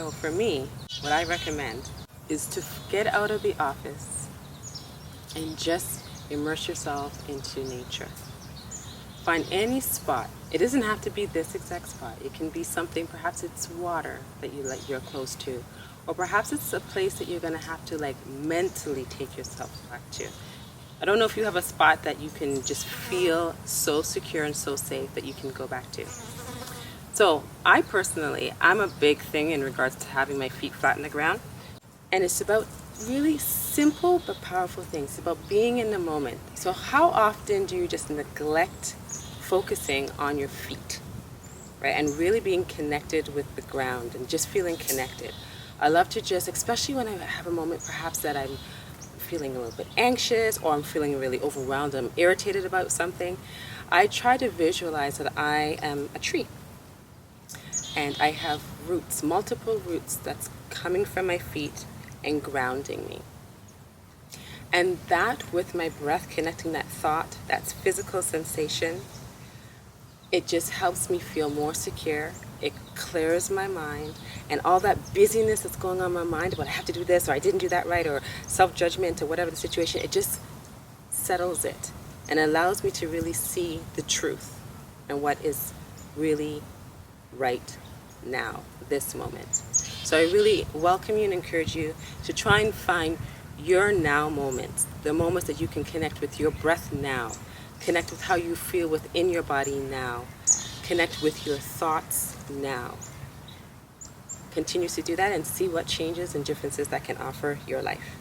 So for me, what I recommend is to get out of the office and just immerse yourself into nature. Find any spot. It doesn't have to be this exact spot. It can be something, perhaps it's water that you're close to, or perhaps it's a place that you're going to have to mentally take yourself back to. I don't know if you have a spot that you can just feel so secure and so safe that you can go back to. So I'm a big thing in regards to having my feet flat on the ground. And it's about really simple but powerful things. It's about being in the moment. So how often do you just neglect focusing on your feet, right? And really being connected with the ground and just feeling connected. I love to just, especially when I have a moment perhaps that I'm feeling a little bit anxious or I'm feeling really overwhelmed, I'm irritated about something, I try to visualize that I am a tree. And I have roots, multiple roots that's coming from my feet and grounding me. And that, with my breath, connecting that thought, that physical sensation, it just helps me feel more secure. It clears my mind, and all that busyness that's going on in my mind about I have to do this or I didn't do that right or self-judgment or whatever the situation, it just settles it and allows me to really see the truth and what is really right now, this moment. So I really welcome you and encourage you to try and find your now moments, the moments that you can connect with your breath now, connect with how you feel within your body now, connect with your thoughts now. Continue to do that and see what changes and differences that can offer your life.